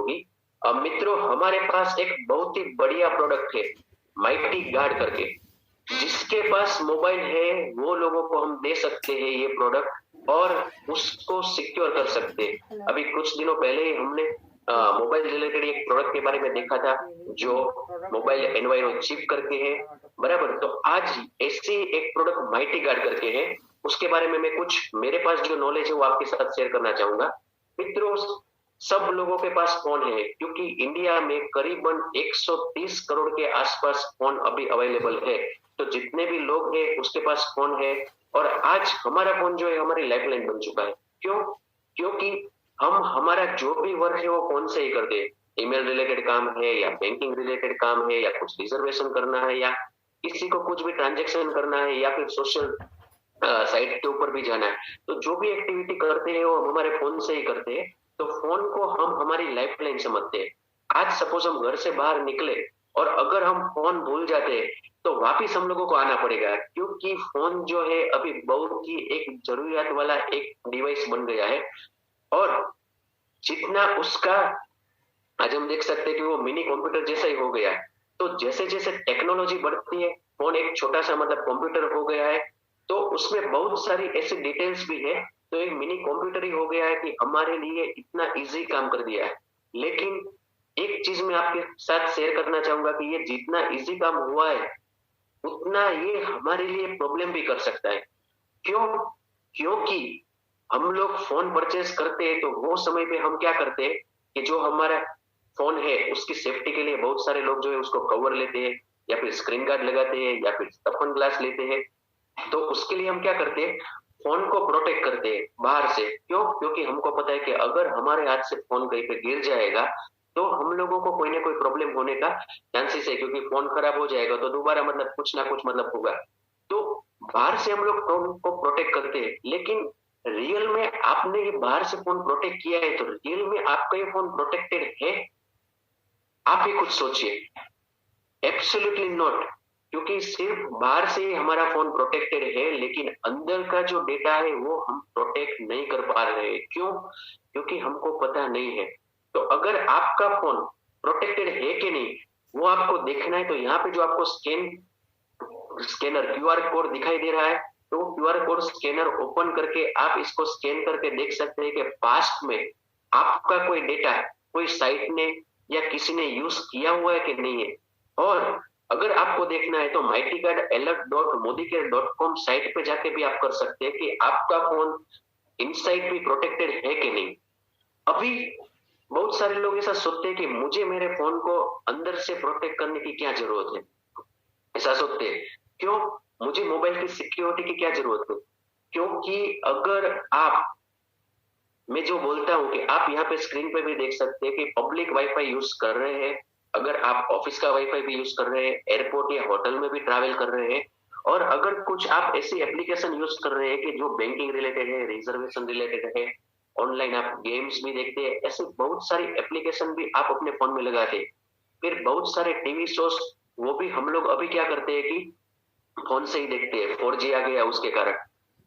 होगी। मित्रों, हमारे पास एक बहुत ही बढ़िया प्रोडक्ट है, माइटी गार्ड करके। जिसके पास मोबाइल है वो लोगों को हम दे सकते हैं ये प्रोडक्ट और उसको सिक्योर कर सकते हैं। अभी कुछ दिनों पहले ही हमने मोबाइल रिलेटेड एक प्रोडक्ट के बारे में देखा था जो मोबाइल एनवायरो चिप करके है, बराबर। तो आज ऐसी एक प्रोडक्ट माइटी गार्ड करके है, उसके बारे में मैं कुछ मेरे पास जो नॉलेज है वो आपके साथ शेयर करना चाहूंगा। मित्रों, सब लोगों के पास फोन है क्योंकि इंडिया में करीबन 130 करोड़ के आसपास फोन अभी अवेलेबल है। तो जितने भी लोग हैं उसके पास फोन है और आज हमारा फोन जो है हमारी लाइफलाइन बन चुका है। क्यों? क्योंकि हम हमारा जो भी वर्क है वो फोन से ही करते हैं। ईमेल रिलेटेड काम है या बैंकिंग रिलेटेड काम है या कुछ रिजर्वेशन करना है या किसी को कुछ भी ट्रांजेक्शन करना है या फिर सोशल साइट के ऊपर भी जाना है, तो जो भी एक्टिविटी करते हैं वो हम हमारे फोन से ही करते हैं। तो फोन को हम हमारी लाइफ लाइन समझते हैं। आज सपोज हम घर से बाहर निकले और अगर हम फोन भूल जाते हैं तो वापिस हम लोगों को आना पड़ेगा, क्योंकि फोन जो है अभी बहुत ही एक जरूरियात वाला एक डिवाइस बन गया है। और जितना उसका आज हम देख सकते हैं कि वो मिनी कंप्यूटर जैसा ही हो गया है। तो जैसे जैसे टेक्नोलॉजी बढ़ती है, फोन एक छोटा सा मतलब कंप्यूटर हो गया है, तो उसमें बहुत सारी ऐसी डिटेल्स भी है। तो एक मिनी कंप्यूटर ही हो गया है कि हमारे लिए इतना इजी काम कर दिया है। लेकिन एक चीज मैं आपके साथ शेयर करना चाहूंगा कि ये जितना इजी काम हुआ है उतना ये हमारे लिए प्रॉब्लम भी कर सकता है। क्यों? क्योंकि हम लोग फोन परचेज करते हैं तो वो समय पे हम क्या करते हैं कि जो हमारा फोन है उसकी सेफ्टी के लिए बहुत सारे लोग जो है उसको कवर लेते हैं या फिर स्क्रीन गार्ड लगाते हैं या फिर टफन ग्लास लेते हैं। तो उसके लिए हम क्या करते हैं, फोन को प्रोटेक्ट करते हैं बाहर से। क्यों? क्योंकि हमको पता है कि अगर हमारे हाथ से फोन कहीं पे गिर जाएगा तो हम लोगों को कोई ना कोई प्रॉब्लम होने का चांसेस है, क्योंकि फोन खराब हो जाएगा तो दोबारा मतलब कुछ ना कुछ मतलब होगा। तो बाहर से हम लोग फोन को प्रोटेक्ट करते हैं, लेकिन रियल में आपने ये बाहर से फोन प्रोटेक्ट किया है तो रियल में आपका ये फोन प्रोटेक्टेड है? आप ही कुछ सोचिए। Absolutely not. क्योंकि सिर्फ बाहर से ही हमारा फोन प्रोटेक्टेड है लेकिन अंदर का जो डेटा है वो हम प्रोटेक्ट नहीं कर पा रहे हैं। क्यों? क्योंकि हमको पता नहीं है। तो अगर आपका फोन प्रोटेक्टेड है कि नहीं वो आपको देखना है, तो यहाँ पे जो आपको स्कैनर क्यूआर कोड दिखाई दे रहा है, तो क्यूआर कोड स्कैनर ओपन करके आप इसको स्कैन करके देख सकते हैं कि पास्ट में आपका कोई डेटा कोई साइट ने या किसी ने यूज किया हुआ है कि नहीं है। और अगर आपको देखना है तो mightyguard.alert.modicare.com साइट पे जाके भी आप कर सकते हैं कि आपका फोन इनसाइड भी प्रोटेक्टेड है कि नहीं। अभी बहुत सारे लोग ऐसा सोचते हैं कि मुझे मेरे फोन को अंदर से प्रोटेक्ट करने की क्या जरूरत है, ऐसा सोचते हैं। क्यों? मुझे मोबाइल की सिक्योरिटी की क्या जरूरत है? क्योंकि अगर आप, मैं जो बोलता हूँ कि आप यहाँ पे स्क्रीन पे भी देख सकते हैं कि पब्लिक वाईफाई यूज कर रहे हैं, अगर आप ऑफिस का वाईफाई भी यूज कर रहे हैं, एयरपोर्ट या होटल में भी ट्रैवल कर रहे हैं, और अगर कुछ आप ऐसी एप्लीकेशन यूज कर रहे हैं कि जो बैंकिंग रिलेटेड है, रिजर्वेशन रिलेटेड है, ऑनलाइन आप गेम्स भी देखते हैं, ऐसे बहुत सारी एप्लीकेशन भी आप अपने फोन में लगाते हैं। फिर बहुत सारे टीवी शोज वो भी हम लोग अभी क्या करते हैं कि फोन से ही देखते हैं, 4G आ गया उसके कारण।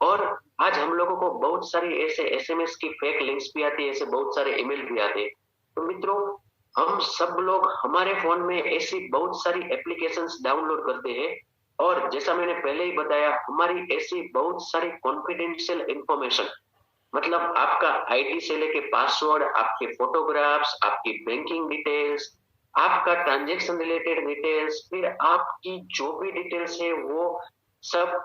और आज हम लोगों को बहुत सारी ऐसे एसएमएस की फेक लिंक्स भी आती है, ऐसे बहुत सारे ईमेल भी आते हैं। तो मित्रों, हम सब लोग हमारे फोन में ऐसी बहुत सारी एप्लीकेशंस डाउनलोड करते हैं और जैसा मैंने पहले ही बताया हमारी ऐसी बहुत सारी कॉन्फिडेंशियल इंफॉर्मेशन, मतलब आपका आईडी से लेके पासवर्ड, आपके फोटोग्राफ्स, आपकी बैंकिंग डिटेल्स, आपका ट्रांजैक्शन रिलेटेड डिटेल्स, फिर आपकी जो भी डिटेल्स है वो सब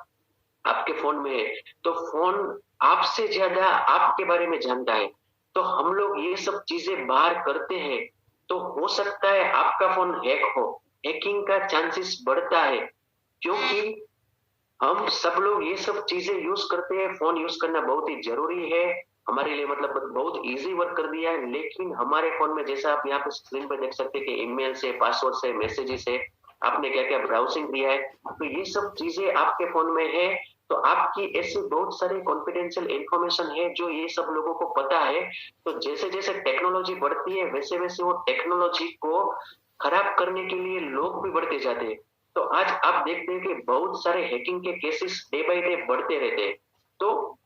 आपके फोन में है। तो फोन आपसे ज्यादा आपके बारे में जानता है। तो हम लोग ये सब चीजें बाहर करते हैं तो हो सकता है आपका फोन हैक हो, हैकिंग का चांसेस बढ़ता है। क्योंकि हम सब लोग ये सब चीजें यूज करते हैं, फोन यूज करना बहुत ही जरूरी है हमारे लिए, मतलब बहुत इजी वर्क कर दिया है। लेकिन हमारे फोन में जैसा आप यहाँ पे स्क्रीन पर देख सकते हैं कि ईमेल से, पासवर्ड से, मैसेजेस से आपने क्या क्या ब्राउजिंग किया है, तो ये सब चीजें आपके फोन में है। तो आपकी ऐसी बहुत सारी कॉन्फिडेंशियल इंफॉर्मेशन है जो ये सब लोगों को पता है। तो जैसे जैसे टेक्नोलॉजी बढ़ती है वैसे वैसे वो टेक्नोलॉजी को खराब करने के लिए लोग भी बढ़ते जाते हैं। तो आज आप देखते हैं कि बहुत सारे हैकिंग के केसेस डे बाय डे बढ़ते रहते हैं। तो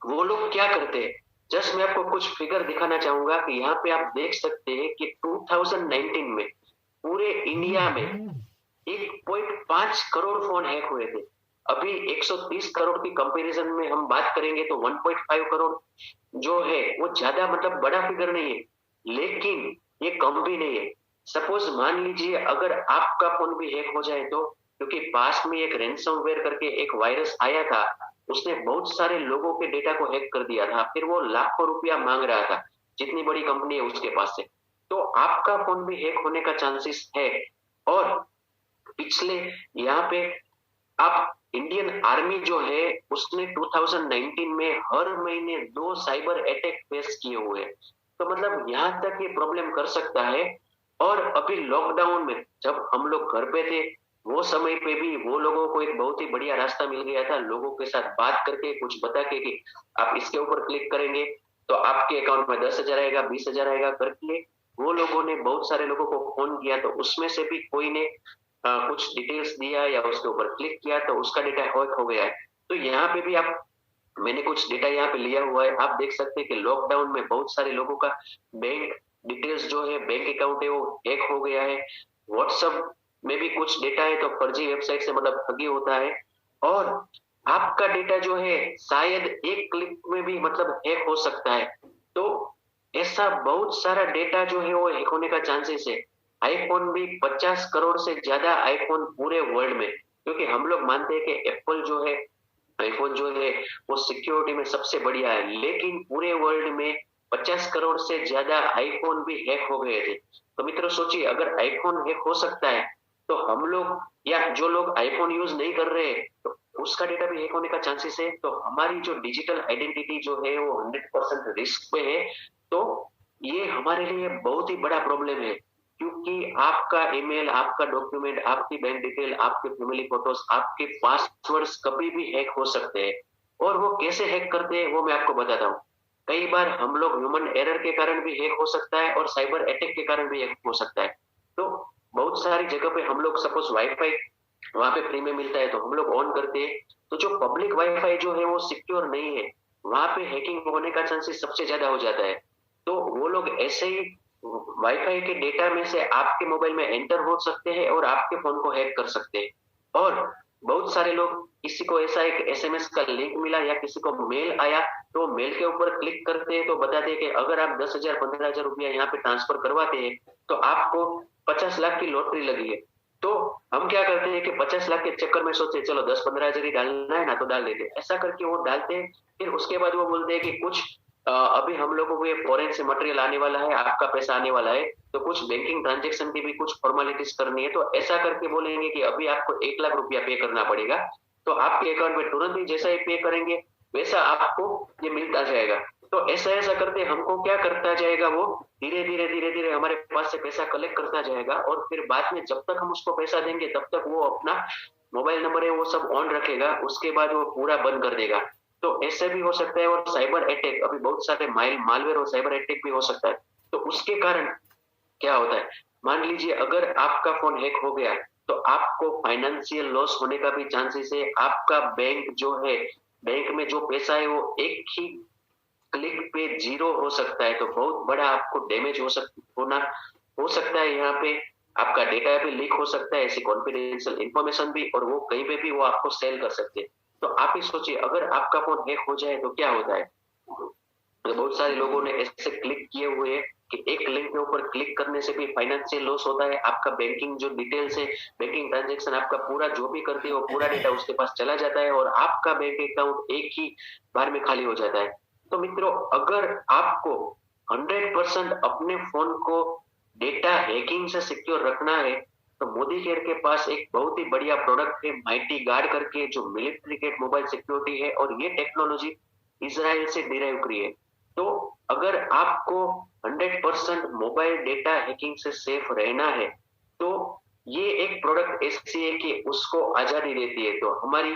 वो लोग क्या करते हैं, जस्ट मैं आपको कुछ फिगर दिखाना चाहूंगा कि यहाँ पे आप देख सकते हैं कि 2019 में पूरे इंडिया में 1.5 करोड़ फोन हैक हुए थे। अभी 130 करोड़ की कंपैरिजन में हम बात करेंगे तो 1.5 करोड़ जो है वो ज्यादा मतलब बड़ा फिगर नहीं है, लेकिन ये कम भी नहीं है। सपोज मान लीजिए अगर आपका फोन भी हैक हो जाए तो, क्योंकि पास में एक रैंसमवेयर करके एक वायरस आया था, उसने बहुत सारे लोगों के डेटा को हैक कर दिया था, फिर वो लाखों रुपया मांग रहा था, जितनी बड़ी कंपनी है उसके पास से। तो आपका फोन भी हैक होने का चांसेस है। और पिछले यहाँ पे आप इंडियन आर्मी जो है उसने 2019 में हर महीने 2 साइबर अटैक फेस किए हुए हैं। तो मतलब यहाँ तक ये प्रॉब्लम कर सकता है। और अभी लॉकडाउन में जब हम लोग घर पे थे, वो समय पे भी वो लोगों को एक बहुत ही बढ़िया रास्ता मिल गया था, लोगों के साथ बात करके कुछ बता के कि आप इसके ऊपर क्लिक करेंगे तो आपके अकाउंट में 10,000 आएगा, 20,000 आएगा करके वो लोगों ने बहुत सारे लोगों को फोन किया। तो उसमें से भी कोई ने कुछ डिटेल्स दिया या उसके ऊपर क्लिक किया तो उसका डेटा हैक हो गया है। तो यहाँ पे भी आप, मैंने कुछ डेटा यहाँ पे लिया हुआ है, आप देख सकते हैं कि लॉकडाउन में बहुत सारे लोगों का बैंक डिटेल्स जो है, बैंक अकाउंट है, वो हैक हो गया है। व्हाट्सएप में भी कुछ डेटा है तो फर्जी वेबसाइट से मतलब ठगी होता है। और आपका डेटा जो है शायद एक क्लिक में भी मतलब हैक हो सकता है। तो ऐसा बहुत सारा डेटा जो है वो हैक होने का चांसेस है। आईफोन भी 50 करोड़ से ज्यादा आईफोन पूरे वर्ल्ड में, क्योंकि हम लोग मानते हैं कि एप्पल जो है, आईफोन जो है वो सिक्योरिटी में सबसे बढ़िया है, लेकिन पूरे वर्ल्ड में 50 करोड़ से ज्यादा आईफोन भी हैक हो गए थे। तो मित्रों सोचिए, अगर आईफोन हैक हो सकता है तो हम लोग या जो लोग आईफोन यूज नहीं कर रहे तो उसका डेटा भी हैक होने का चांसेस है। तो हमारी जो डिजिटल आइडेंटिटी जो है वो 100% रिस्क पे है। तो ये हमारे लिए बहुत ही बड़ा प्रॉब्लम है, क्योंकि आपका ईमेल, आपका डॉक्यूमेंट, आपकी बैंक डिटेल, आपके फैमिली फोटोज, आपके पासवर्ड्स कभी भी हैक हो सकते हैं। और वो कैसे हैक करते हैं वो मैं आपको बताता हूँ। कई बार हम लोग ह्यूमन एरर के कारण भी हैक हो सकता है और साइबर अटैक के कारण भी हैक हो सकता है। तो बहुत सारी जगह पे हम लोग सपोज वाईफाई वहां पे फ्री में मिलता है तो हम लोग ऑन करते हैं, तो जो पब्लिक वाईफाई जो है वो सिक्योर नहीं है, वहां पे हैकिंग होने का चांसेस सबसे ज्यादा हो जाता है। तो वो लोग ऐसे ही वाईफाई के डेटा में से आपके मोबाइल में एंटर हो सकते हैं और आपके फोन को हैक कर सकते हैं। और बहुत सारे लोग, किसी को ऐसा एक एसएमएस का लिंक मिला या किसी को मेल आया तो मेल के ऊपर क्लिक करते हैं तो बताते हैं कि अगर आप 10,000 15,000 रुपया यहाँ पे ट्रांसफर करवाते हैं तो आपको 50 लाख की लॉटरी लगी है। तो हम क्या करते हैं कि 50 लाख के चक्कर में सोचते चलो 10-15,000 ही डालना है ना तो डाल देते, ऐसा करके वो डालते हैं। फिर उसके बाद वो बोलते हैं कि कुछ अभी हम लोगों को ये फॉरेन से मटेरियल आने वाला है, आपका पैसा आने वाला है, तो कुछ बैंकिंग ट्रांजेक्शन की भी कुछ फॉर्मेलिटीज करनी है। तो ऐसा करके बोलेंगे कि अभी आपको 1 लाख रुपया पे करना पड़ेगा। तो आपके अकाउंट में तुरंत ही जैसा ही पे करेंगे वैसा आपको ये मिलता जाएगा। तो ऐसा ऐसा करते हमको क्या करता जाएगा, वो धीरे धीरे धीरे धीरे हमारे पास से पैसा कलेक्ट करता जाएगा। और फिर बाद में जब तक हम उसको पैसा देंगे तब तक वो अपना मोबाइल नंबर है वो सब ऑन रखेगा, उसके बाद वो पूरा बंद कर देगा। तो ऐसे भी हो सकता है। और साइबर अटैक, अभी बहुत सारे मालवेयर और साइबर अटैक भी हो सकता है। तो उसके कारण क्या होता है, मान लीजिए अगर आपका फोन हैक हो गया तो आपको फाइनेंशियल लॉस होने का भी चांसेस है। आपका बैंक जो है, बैंक में जो पैसा है वो एक ही क्लिक पे जीरो हो सकता है। तो बहुत बड़ा आपको डैमेज हो सकता है। यहाँ पे आपका डेटा भी लीक हो सकता है, ऐसी कॉन्फिडेंशियल इंफॉर्मेशन भी, और वो कहीं पे भी वो आपको सेल कर सकते हैं। तो आप ही सोचिए अगर आपका फोन हैक हो जाए तो क्या होता है। तो बहुत सारे लोगों ने ऐसे क्लिक किए हुए हैं कि एक लिंक के ऊपर क्लिक करने से भी फाइनेंशियल लॉस होता है। आपका बैंकिंग जो डिटेल्स है, बैंकिंग ट्रांजेक्शन आपका पूरा जो भी करते हो पूरा डेटा उसके पास चला जाता है और आपका बैंक अकाउंट एक ही बार में खाली हो जाता है। तो मित्रों, अगर आपको 100% अपने फोन को डेटा हैकिंग से सिक्योर रखना है तो मोदी केयर के पास एक बहुत ही बढ़िया प्रोडक्ट है माइटी गार्ड करके, जो मिलिट्री ग्रेड मोबाइल सिक्योरिटी है। और ये टेक्नोलॉजी इजराइल से डिराइव करी है। तो अगर आपको 100% मोबाइल डेटा हैकिंग से सेफ रहना है तो ये एक प्रोडक्ट ऐसी है कि उसको आजादी देती है। तो हमारी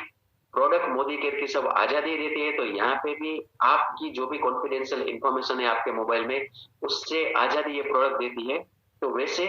प्रोडक्ट मोदी केयर की सब आजादी देती है। तो यहाँ पे भी आपकी जो भी कॉन्फिडेंशियल इंफॉर्मेशन है आपके मोबाइल में, उससे आजादी ये प्रोडक्ट देती है। तो वैसे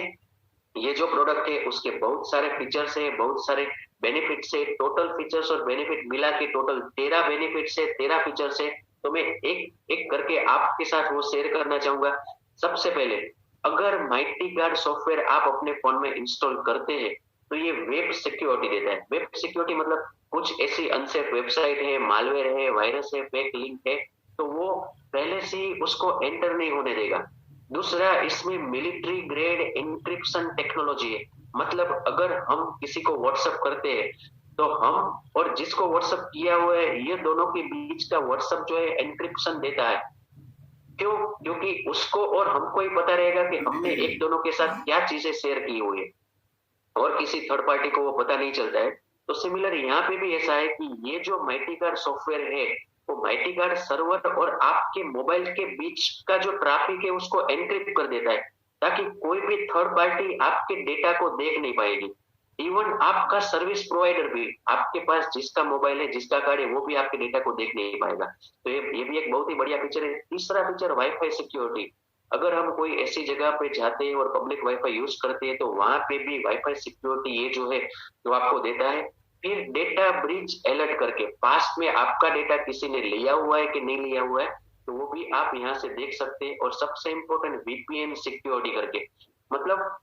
ये जो प्रोडक्ट है उसके बहुत सारे फीचर्स है, बहुत सारे बेनिफिट्स है। टोटल फीचर्स और बेनिफिट मिला के टोटल 13 बेनिफिट्स है, 13 फीचर्स है। तो मैं एक एक करके आपके साथ वो शेयर करना चाहूंगा। सबसे पहले अगर माइटी गार्ड सॉफ्टवेयर आप अपने फोन में इंस्टॉल करते हैं तो ये वेब सिक्योरिटी देता है। वेब सिक्योरिटी मतलब कुछ ऐसी अनसेफ वेबसाइट है, मालवेयर है, वायरस है, फेक लिंक है, तो वो पहले से ही उसको एंटर नहीं होने देगा। दूसरा, इसमें मिलिट्री ग्रेड एन्क्रिप्शन टेक्नोलॉजी है। मतलब अगर हम किसी को व्हाट्सएप करते हैं तो हम और जिसको व्हाट्सएप किया हुआ है ये दोनों के बीच का व्हाट्सएप जो है एन्क्रिप्शन देता है। क्यों? क्योंकि उसको और हमको ही पता रहेगा कि हमने एक दोनों के साथ क्या चीजें शेयर की हुई है और किसी थर्ड पार्टी को वो पता नहीं चलता है। तो सिमिलर यहाँ पे भी ऐसा है कि ये जो माइटी कार्ड सॉफ्टवेयर है वो माइटी कार्ड सर्वर और आपके मोबाइल के बीच का जो ट्रैफिक है उसको एनक्रिप्ट कर देता है, ताकि कोई भी थर्ड पार्टी आपके डेटा को देख नहीं पाएगी। इवन आपका सर्विस प्रोवाइडर भी आपके पास जिसका मोबाइल है, जिसका कार्ड है, वो भी आपके डेटा को देख नहीं पाएगा। तो ये भी एक बहुत ही बढ़िया फीचर है। तीसरा फीचर, वाईफाई सिक्योरिटी। अगर हम कोई ऐसी जगह पे जाते हैं और पब्लिक वाईफाई यूज करते हैं तो वहां पे भी वाईफाई सिक्योरिटी ये जो है जो आपको देता है। फिर डेटा ब्रीच अलर्ट करके, पास्ट में आपका डेटा किसी ने लिया हुआ है कि नहीं लिया हुआ है तो वो भी आप यहाँ से देख सकते हैं। और सबसे इम्पोर्टेंट, वीपीएन सिक्योरिटी करके, मतलब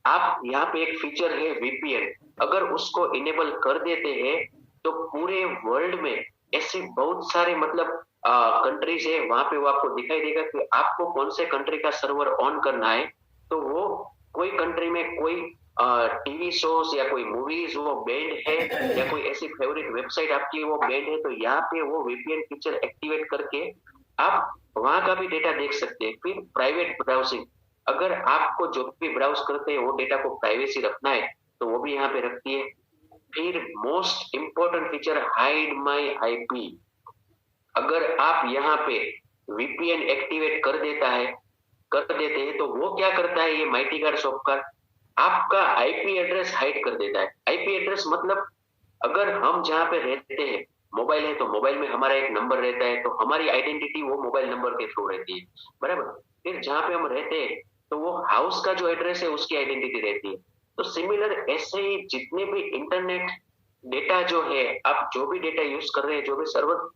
आप यहाँ पे एक फीचर है वीपीएन, अगर उसको इनेबल कर देते हैं तो पूरे वर्ल्ड में ऐसे बहुत सारे मतलब कंट्रीज है, वहां पे वो आपको दिखाई देगा कि आपको कौन से कंट्री का सर्वर ऑन करना है। तो वो कोई कंट्री में कोई टीवी शोज या कोई मूवीज वो बैंड है या कोई ऐसी फेवरेट वेबसाइट आपकी वो बैंड है, तो यहाँ पे वो वीपीएन फीचर एक्टिवेट करके आप वहां का भी डेटा देख सकते हैं। फिर प्राइवेट ब्राउजिंग, अगर आपको जो भी ब्राउज करते हैं वो डेटा को प्राइवेसी रखना है तो वो भी यहाँ पे रखती है। फिर most important feature, hide my IP. अगर आप यहाँ पे वीपीएन एक्टिवेट कर देते हैं तो वो क्या करता है, ये माइटी गार्ड सॉफ्टवेयर आपका आईपी एड्रेस हाइड कर देता है। आईपी एड्रेस मतलब अगर हम जहाँ पे रहते हैं, मोबाइल है तो मोबाइल में हमारा एक नंबर रहता है, तो हमारी आइडेंटिटी वो मोबाइल नंबर के थ्रू रहती है, बराबर। फिर जहाँ पे हम रहते हैं तो वो हाउस का जो एड्रेस है उसकी आइडेंटिटी रहती है। तो सिमिलर ऐसे ही जितने भी इंटरनेट डेटा जो है, आप जो भी डेटा यूज कर रहे हैं, जो भी सर्वर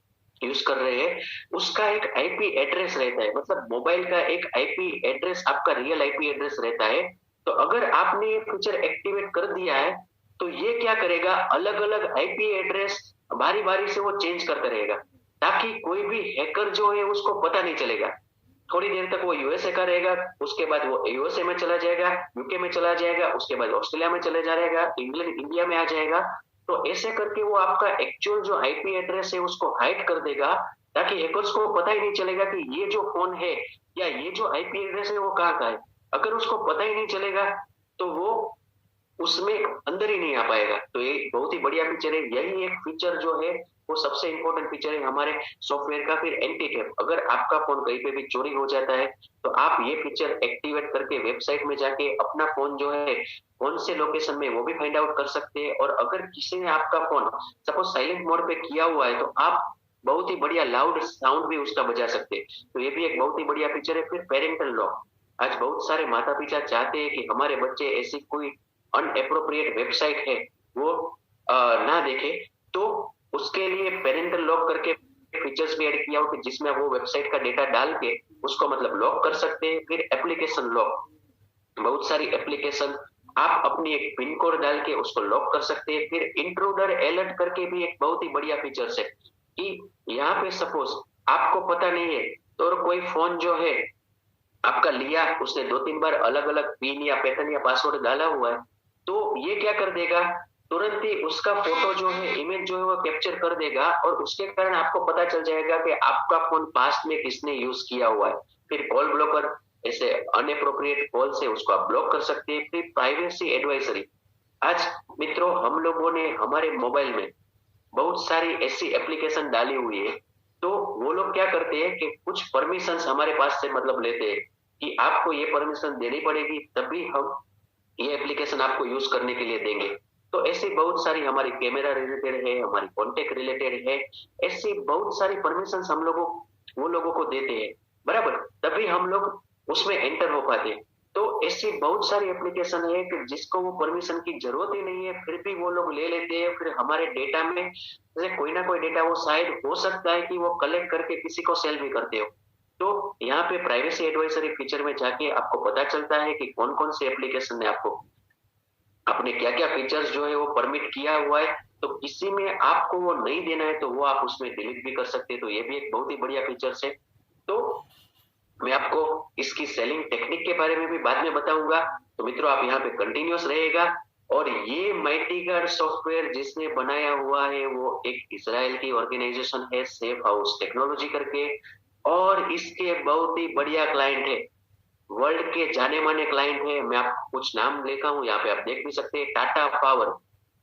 यूज कर रहे हैं, उसका एक आईपी एड्रेस रहता है। मतलब मोबाइल का एक आईपी एड्रेस आपका रियल आईपी एड्रेस रहता है। तो अगर आपने ये फीचर एक्टिवेट कर दिया है तो ये क्या करेगा, अलग अलग आईपी एड्रेस बारी बारी से वो चेंज करता रहेगा, ताकि कोई भी हैकर जो है उसको पता नहीं चलेगा। थोड़ी देर तक वो यूएसए का रहेगा, उसके बाद वो यूएसए में चला जाएगा, यूके में चला जाएगा, उसके बाद ऑस्ट्रेलिया में चले जाएगा, इंग्लैंड इंडिया में आ जाएगा। तो ऐसे करके वो आपका एक्चुअल जो आईपी एड्रेस है उसको हाइड कर देगा, ताकि हैकर्स को पता ही नहीं चलेगा कि ये जो फोन है या ये जो आईपी एड्रेस है वो कहाँ का है। अगर उसको पता ही नहीं चलेगा तो वो उसमें अंदर ही नहीं आ पाएगा। तो ये बहुत ही बढ़िया फीचर है। यही एक फीचर जो है वो सबसे इंपॉर्टेंट फीचर है हमारे सॉफ्टवेयर का। फिर एंटी थेफ्ट, अगर आपका फोन कहीं पे भी चोरी हो जाता है तो आप ये फीचर एक्टिवेट करके वेबसाइट में जाके अपना फोन जो है कौन से लोकेशन में वो भी फाइंड आउट कर सकते हैं। और अगर किसी ने आपका फोन सपोज साइलेंट मोड पे किया हुआ है तो आप बहुत ही बढ़िया लाउड साउंड भी उसका बजा सकते हैं। तो ये भी एक बहुत ही बढ़िया फीचर है। फिर पेरेंटल लॉक, आज बहुत सारे माता पिता चाहते हैं कि हमारे बच्चे ऐसी कोई अनएप्रोप्रिएट वेबसाइट है वो ना देखे, तो उसके लिए पेरेंटल लॉक करके फीचर्स भी ऐड किया हो कि जिसमें वो वेबसाइट का डेटा डाल के उसको मतलब लॉक कर सकते हैं। फिर एप्लीकेशन लॉक, बहुत सारी एप्लीकेशन आप अपनी एक पिन कोड डाल के उसको लॉक कर सकते हैं। फिर इंट्रूडर अलर्ट करके भी एक बहुत ही बढ़िया फीचर है कि यहाँ पे सपोज आपको पता नहीं है तो कोई फोन जो है आपका लिया, उसने 2-3 बार अलग अलग पिन या पैटर्न या पासवर्ड डाला हुआ है, तो ये क्या कर देगा, तुरंत ही उसका फोटो जो है, इमेज जो है वो कैप्चर कर देगा और उसके कारण आपको पता चल जाएगा कि आपका फोन पास्ट में किसने यूज किया हुआ है। फिर कॉल ब्लॉकर, ऐसे अनएप्रोप्रिएट कॉल से उसको आप ब्लॉक कर सकते हैं। फिर प्राइवेसी एडवाइजरी, आज मित्रों हम लोगों ने हमारे मोबाइल में बहुत सारी ऐसी एप्लीकेशन डाली हुई है, तो वो लोग क्या करते हैं कि कुछ परमिशंस हमारे पास से मतलब लेते हैं कि आपको ये परमिशन देनी पड़ेगी तभी हम ये एप्लीकेशन आपको यूज करने के लिए देंगे। तो ऐसी बहुत सारी हमारी कैमरा रिलेटेड है, हमारी कॉन्टेक्ट रिलेटेड है, ऐसी बहुत सारी परमिशंस हम लोगों वो लोगों को देते हैं, बराबर, तभी हम लोग उसमें एंटर हो पाते हैं। तो ऐसी बहुत सारी एप्लीकेशन है कि जिसको वो परमिशन की जरूरत ही नहीं है, फिर भी वो लोग ले लेते हैं। फिर हमारे डेटा में जैसे कोई ना कोई डेटा वो शायद हो सकता है कि वो कलेक्ट करके किसी को सेल भी करते हो। तो यहाँ पे प्राइवेसी एडवाइजरी फीचर में जाके आपको पता चलता है कि कौन कौन से एप्लीकेशन ने आपको अपने क्या क्या फीचर्स जो है वो परमिट किया हुआ है। तो किसी में आपको वो नहीं देना है तो वो आप उसमें डिलीट भी कर सकते हैं। तो ये भी एक बहुत ही बढ़िया फीचर्स है। तो मैं आपको इसकी सेलिंग टेक्निक के बारे में भी बाद में बताऊंगा। तो मित्रों आप यहाँ पे कंटिन्यूस रहेगा। और ये माइटी गार्ड सॉफ्टवेयर जिसने बनाया हुआ है वो एक इजराइल की ऑर्गेनाइजेशन है, सेफ हाउस टेक्नोलॉजी करके। और इसके बहुत ही बढ़िया क्लाइंट है, वर्ल्ड के जाने माने क्लाइंट है। मैं आपको कुछ नाम लेता हूँ, यहाँ पे आप देख भी सकते हैं। Tata Power,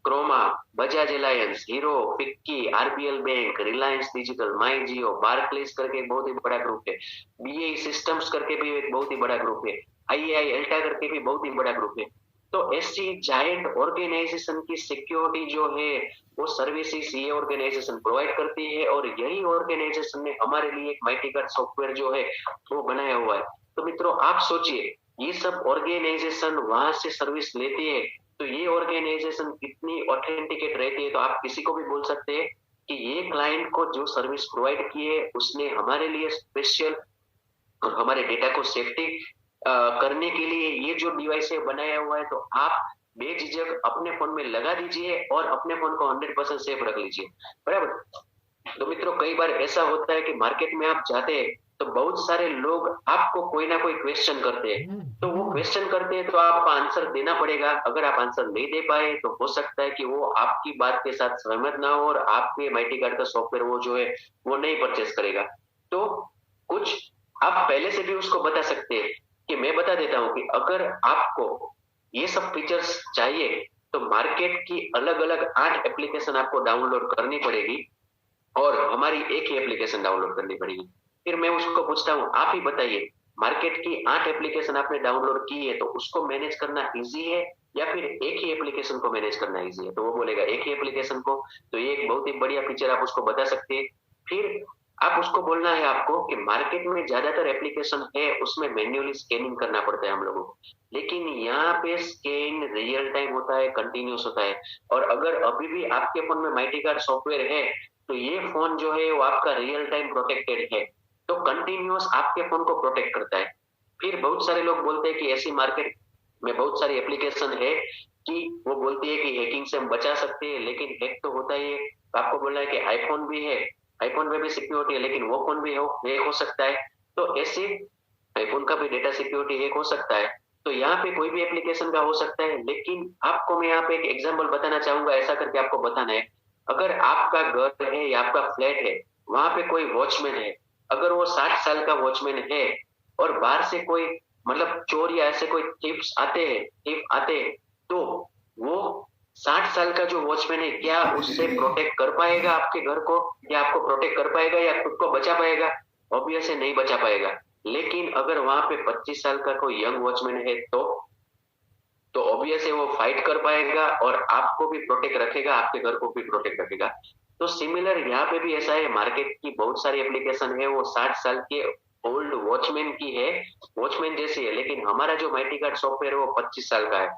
Croma, Bajaj Allianz, Hero, FICCI, RBL Bank, Reliance Digital, my Jio, Barclays करके एक बहुत ही बड़ा ग्रुप है, बीएई सिस्टम्स करके भी एक बहुत ही बड़ा ग्रुप है, आईएआई एल्टा करके भी बहुत ही बड़ा ग्रुप है। तो ऐसी जायंट ऑर्गेनाइजेशन की सिक्योरिटी जो है वो सर्विसेज ये ऑर्गेनाइजेशन प्रोवाइड करती है। और यही ऑर्गेनाइजेशन ने हमारे लिए एक माइटी गार्ड सॉफ्टवेयर जो है वो बनाया हुआ है। तो मित्रों आप सोचिए, ये सब ऑर्गेनाइजेशन वहां से सर्विस लेती है तो ये ऑर्गेनाइजेशन कितनी ऑथेंटिकेट रहती है। तो आप किसी को भी बोल सकते हैं कि ये क्लाइंट को जो सर्विस प्रोवाइड की है उसने हमारे लिए स्पेशल और हमारे डेटा को सेफ्टी करने के लिए ये जो डिवाइस है बनाया हुआ है। तो आप बेझिझक अपने फोन में लगा दीजिए और अपने फोन को 100% सेफ रख लीजिए, बराबर। तो मित्रों कई बार ऐसा होता है कि मार्केट में आप जाते हैं तो बहुत सारे लोग आपको कोई ना कोई क्वेश्चन करते हैं। तो वो क्वेश्चन करते हैं तो आपको आंसर देना पड़ेगा। अगर आप आंसर नहीं दे पाए तो हो सकता है कि वो आपकी बात के साथ सहमत ना हो और आपके माइटी गार्ड का सॉफ्टवेयर वो जो है वो नहीं परचेस करेगा। तो कुछ आप पहले से भी उसको बता सकते हैं कि मैं बता देता हूं कि अगर आपको ये सब फीचर्स चाहिए तो मार्केट की अलग अलग 8 एप्लीकेशन आपको डाउनलोड करनी पड़ेगी और हमारी एक ही एप्लीकेशन डाउनलोड करनी पड़ेगी। फिर मैं उसको पूछता हूँ आप ही बताइए, मार्केट की 8 एप्लीकेशन आपने डाउनलोड की है तो उसको मैनेज करना इजी है या फिर एक ही एप्लीकेशन को मैनेज करना इजी है। तो वो बोलेगा एक ही एप्लीकेशन को। तो ये एक बहुत ही बढ़िया फीचर आप उसको बता सकते हैं। फिर आप उसको बोलना है आपको कि मार्केट में ज्यादातर एप्लीकेशन है उसमें मैन्युअली स्कैनिंग करना पड़ता है हम लोगों को, लेकिन यहाँ पे स्कैन रियल टाइम होता है, कंटिन्यूस होता है। और अगर अभी भी आपके फोन में माइटी गार्ड सॉफ्टवेयर है तो ये फोन जो है वो आपका रियल टाइम प्रोटेक्टेड है, तो कंटिन्यूस आपके फोन को प्रोटेक्ट करता है। फिर बहुत सारे लोग बोलते हैं कि ऐसी मार्केट में बहुत सारी एप्लीकेशन है कि वो बोलती है कि हैकिंग से हम बचा सकते हैं, लेकिन हैक तो होता ही है। आपको बोलना है कि आईफोन भी है, आईफोन में भी सिक्योरिटी है, लेकिन वो फोन भी हैक हो सकता है। तो ऐसे आईफोन का भी डेटा सिक्योरिटी हैक हो सकता है। तो यहाँ पे कोई भी एप्लीकेशन का हो सकता है। लेकिन आपको मैं यहाँ पे एक एग्जांपल बताना चाहूंगा, ऐसा करके आपको बताना है। अगर आपका घर है या आपका फ्लैट है, वहां पे कोई वॉचमैन है, अगर वो 60 साल का वॉचमैन है और बाहर से कोई मतलब चोर या ऐसे कोई थिप्स आते हैं, थिप आते हैं, तो वो 60 साल का जो वॉचमैन है क्या उससे प्रोटेक्ट कर पाएगा आपके घर को, या आपको प्रोटेक्ट कर पाएगा या खुद को बचा पाएगा? ऑब्वियसली नहीं बचा पाएगा। लेकिन अगर वहां पे 25 साल का कोई यंग वॉचमैन है तो ऑब्वियसली वो फाइट कर पाएगा और आपको भी प्रोटेक्ट रखेगा, आपके घर को भी प्रोटेक्ट रखेगा। तो सिमिलर यहाँ पे भी ऐसा है, मार्केट की बहुत सारी एप्लीकेशन है वो 60 साल के ओल्ड वॉचमैन की है, वॉचमैन जैसी है, लेकिन हमारा जो माइटी गार्ड सॉफ्टवेयर है वो 25 साल का है।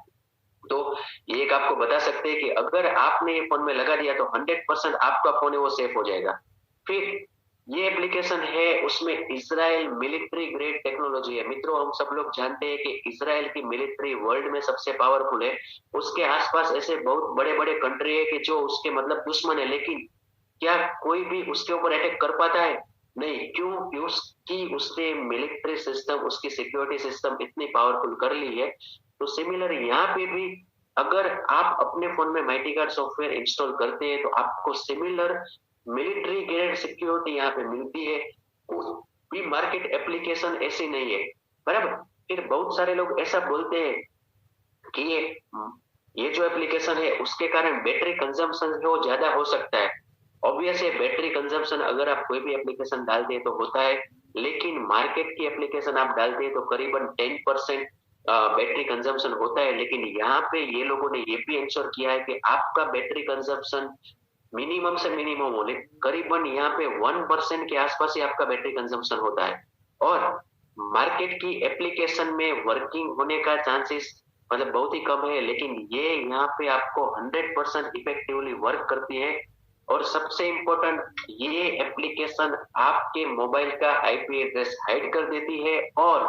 तो ये एक आपको बता सकते हैं कि अगर आपने ये फोन में लगा दिया तो 100% आपका फोन है वो सेफ हो जाएगा। फिर ये एप्लीकेशन है उसमें इजराइल मिलिट्री ग्रेड टेक्नोलॉजी है। मित्रों हम सब लोग जानते हैं कि इजराइल की मिलिट्री वर्ल्ड में सबसे पावरफुल है। उसके आसपास ऐसे बहुत बड़े बड़े कंट्री है कि जो उसके मतलब दुश्मन है, लेकिन क्या कोई भी उसके ऊपर अटैक कर पाता है? नहीं। क्यों? उसकी उसने मिलिट्री सिस्टम, उसकी सिक्योरिटी सिस्टम इतनी पावरफुल कर ली है। तो सिमिलर यहाँ पे भी अगर आप अपने फोन में माइटी गार्ड सॉफ्टवेयर इंस्टॉल करते हैं तो आपको सिमिलर मिलिट्री ग्रेड सिक्योरिटी यहाँ पे मिलती है। भी मार्केट एप्लीकेशन ऐसी नहीं है, बराबर। फिर बहुत सारे लोग ऐसा बोलते हैं कि ये जो एप्लीकेशन है उसके कारण बैटरी कंजम्पशन जो ज्यादा हो सकता है। ऑब्वियसली बैटरी कंजम्पशन अगर आप कोई भी एप्लीकेशन डालते हैं तो होता है, लेकिन मार्केट की एप्लीकेशन आप डालते हैं तो करीबन 10% बैटरी कंजम्पशन होता है। लेकिन यहाँ पे ये लोगों ने ये भी इंश्योर किया है कि आपका बैटरी कंजम्पशन मिनिमम से मिनिमम होने करीबन यहाँ पे 1% के आसपास ही आपका बैटरी कंजम्पशन होता है। और मार्केट की एप्लीकेशन में वर्किंग होने का चांसेस मतलब बहुत ही कम है, लेकिन ये यहाँ पे आपको 100% इफेक्टिवली वर्क करती है। और सबसे इम्पोर्टेंट, ये एप्लीकेशन आपके मोबाइल का आईपी एड्रेस हाइड कर देती है, और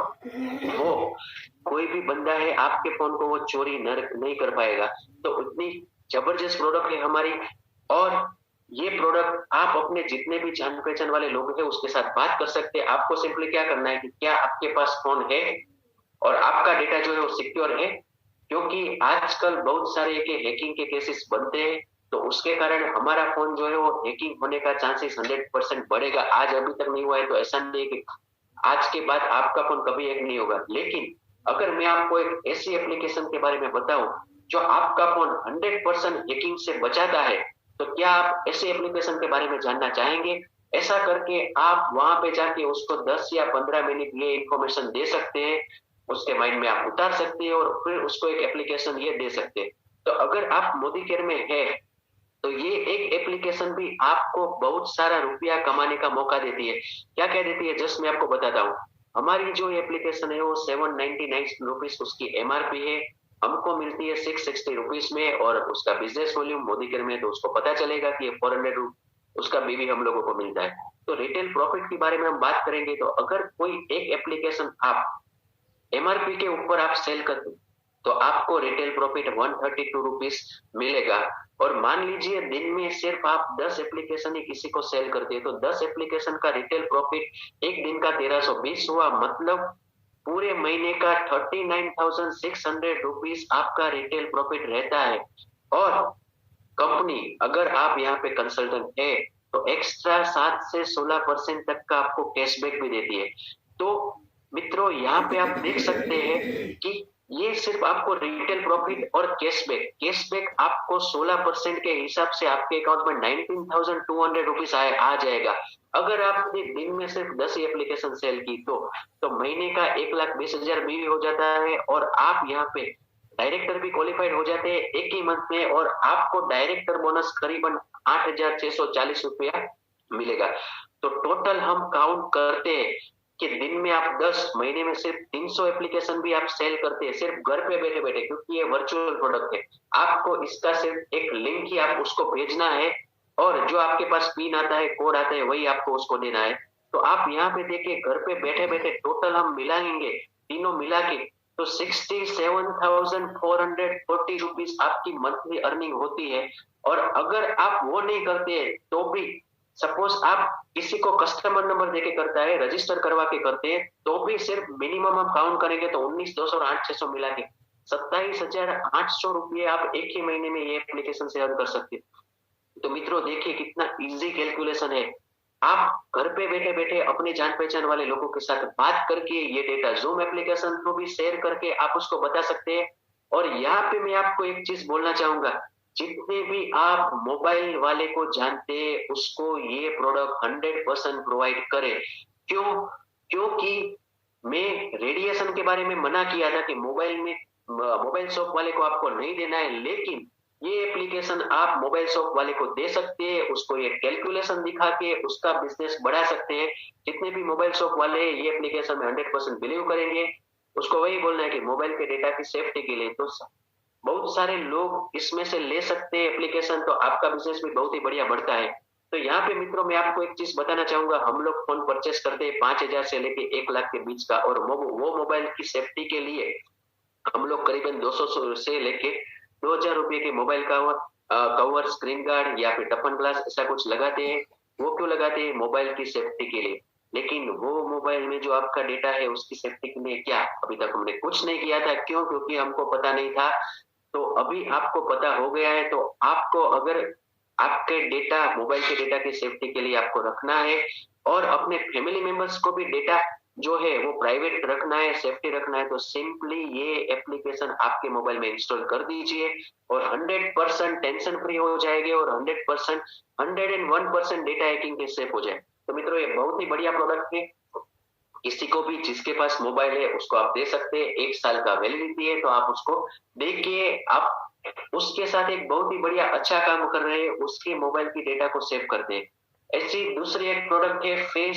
वो कोई भी बंदा है आपके फोन को वो चोरी नहीं कर पाएगा। तो इतनी जबरदस्त प्रोडक्ट है हमारी। और ये प्रोडक्ट आप अपने जितने भी जान पहचान वाले लोग हैं उसके साथ बात कर सकते हैं। आपको सिंपली क्या करना है कि क्या आपके पास फोन है और आपका डेटा जो है वो सिक्योर है, क्योंकि आजकल बहुत सारे के हैकिंग के केसेस बनते हैं। तो उसके कारण हमारा फोन जो है वो हैकिंग होने का चांसेस 100% बढ़ेगा। आज अभी तक नहीं हुआ है तो ऐसा नहीं है कि आज के बाद आपका फोन कभी हैक नहीं होगा। लेकिन अगर मैं आपको एक ऐसी एप्लीकेशन के बारे में बताऊं जो आपका फोन 100% हैकिंग से बचाता है, तो क्या आप ऐसे एप्लीकेशन के बारे में जानना चाहेंगे? ऐसा करके आप वहां पे जाके उसको 10 या 15 मिनट ये इंफॉर्मेशन दे सकते हैं, उसके माइंड में आप उतार सकते हैं और फिर उसको एक एप्लीकेशन ये दे सकते हैं। तो अगर आप मोदी केयर में है तो ये एक एप्लीकेशन भी आपको बहुत सारा रुपया कमाने का मौका देती है। क्या क्या देती है, जस्ट मैं आपको बताता हूँ। हमारी जो एप्लीकेशन है वो 799 रुपीज उसकी एमआरपी है, हमको मिलती है 660 रुपीज में। और उसका बिजनेस वॉल्यूम मोदी केयर में तो उसको पता चलेगा कि 400 उसका बीवी हम लोगों को मिलता है। तो रिटेल प्रॉफिट के बारे में हम बात करेंगे, तो अगर कोई एक एप्लीकेशन आप एमआरपी के ऊपर आप सेल करते तो आपको रिटेल प्रॉफिट 132 रुपीज मिलेगा। और मान लीजिए दिन में सिर्फ आप 10 एप्लीकेशन ही किसी को सेल करते हैं, तो 10 एप्लीकेशन का रिटेल प्रॉफिट एक दिन का 1320 हुआ, मतलब पूरे महीने का 39,600 रुपीज आपका रिटेल प्रॉफिट रहता है। और कंपनी अगर आप यहाँ पे कंसल्टेंट है तो एक्स्ट्रा 7 से 16% तक का आपको कैशबैक भी देती है। तो मित्रों यहाँ पे आप देख सकते हैं कि ये सिर्फ आपको रिटेल प्रॉफिट और कैशबैक आपको 16% के हिसाब से आपके अकाउंट में 19,200 रुपीज आ जाएगा। अगर आपने दिन में सिर्फ 10 एप्लीकेशन सेल की तो महीने का 1,20,000 भी हो जाता है। और आप यहाँ पे डायरेक्टर भी क्वालिफाइड हो जाते हैं एक ही मंथ में, और आपको डायरेक्टर बोनस करीबन 8,640 रुपया मिलेगा। तो टोटल हम काउंट करते हैं कि दिन में आप 10, महीने में सिर्फ 300 एप्लीकेशन भी आप सेल करते हैं, सिर्फ घर पे बैठे बैठे, क्योंकि ये वर्चुअल प्रोडक्ट है। आपको इसका सिर्फ एक लिंक ही आप उसको भेजना है, और जो आपके पास पिन आता है, कोड आता है, वही आपको उसको देना है। तो आप यहाँ पे देखिए, घर पे बैठे बैठे टोटल हम मिलाएंगे तीनों मिला के तो 67,440 रुपीज आपकी मंथली अर्निंग होती है। और अगर आप वो नहीं करते तो भी, सपोज आप किसी को कस्टमर नंबर देके करता है, रजिस्टर करवा के करते हैं, तो भी सिर्फ मिनिमम हम काउंट करेंगे तो 19,200 और 8,600 मिला के 27,800 रुपये आप एक ही महीने में ये एप्लीकेशन से अर्न कर सकते हैं। तो मित्रों देखिए कितना इजी कैलकुलेशन है। आप घर पे बैठे बैठे अपने जान पहचान वाले लोगों के साथ बात करके ये डेटा जूम एप्लीकेशन को भी शेयर करके आप उसको बता सकते हैं। और यहाँ पे मैं आपको एक चीज बोलना चाहूंगा, जितने भी आप मोबाइल वाले को जानते हैं उसको ये प्रोडक्ट 100% प्रोवाइड करें। क्यों? क्योंकि मैं रेडिएशन के बारे में मना किया था कि मोबाइल शॉप वाले को आपको नहीं देना है, लेकिन ये एप्लीकेशन आप मोबाइल शॉप वाले को दे सकते हैं, उसको ये कैलकुलेशन दिखा के उसका बिजनेस बढ़ा सकते हैं। जितने भी मोबाइल शॉप वाले हैं ये एप्लीकेशन में 100% बिलीव करेंगे। उसको वही बोलना है कि मोबाइल के डेटा की सेफ्टी के लिए तो बहुत सारे लोग इसमें से ले सकते हैं एप्लीकेशन, तो आपका बिजनेस भी बहुत ही बढ़िया बढ़ता है। तो यहाँ पे मित्रों मैं आपको एक चीज बताना चाहूंगा, हम लोग फोन परचेस करते हैं 5,000 से लेके 1 लाख के बीच का, और वो मोबाइल की सेफ्टी के लिए हम लोग करीबन 200 से लेके 2,000 रुपए के मोबाइल का कवर, स्क्रीन गार्ड या फिर टफन ग्लास ऐसा कुछ लगाते हैं। वो क्यों लगाते हैं? मोबाइल की सेफ्टी के लिए। लेकिन वो मोबाइल में जो आपका डेटा है उसकी सेफ्टी के लिए क्या अभी तक हमने कुछ नहीं किया था। क्यों? क्योंकि हमको पता नहीं था। तो अभी आपको पता हो गया है। तो आपको अगर आपके डेटा, मोबाइल के डेटा की सेफ्टी के लिए आपको रखना है, और अपने फैमिली मेंबर्स को भी डेटा जो है वो प्राइवेट रखना है, सेफ्टी रखना है, तो सिंपली ये एप्लीकेशन आपके मोबाइल में इंस्टॉल कर दीजिए और 100% टेंशन फ्री हो जाएंगे और 101% डेटा हैकिंग के सेफ हो जाए। तो मित्रों ये बहुत ही बढ़िया प्रोडक्ट है। किसी को भी जिसके पास मोबाइल है उसको आप दे सकते हैं। 1 साल का वैलिडिटी है, तो आप उसको देखिए, आप उसके साथ एक बहुत ही बढ़िया अच्छा काम कर रहे हैं, उसके मोबाइल की डेटा को सेव करते हैं। ऐसी दूसरी एक प्रोडक्ट है फेस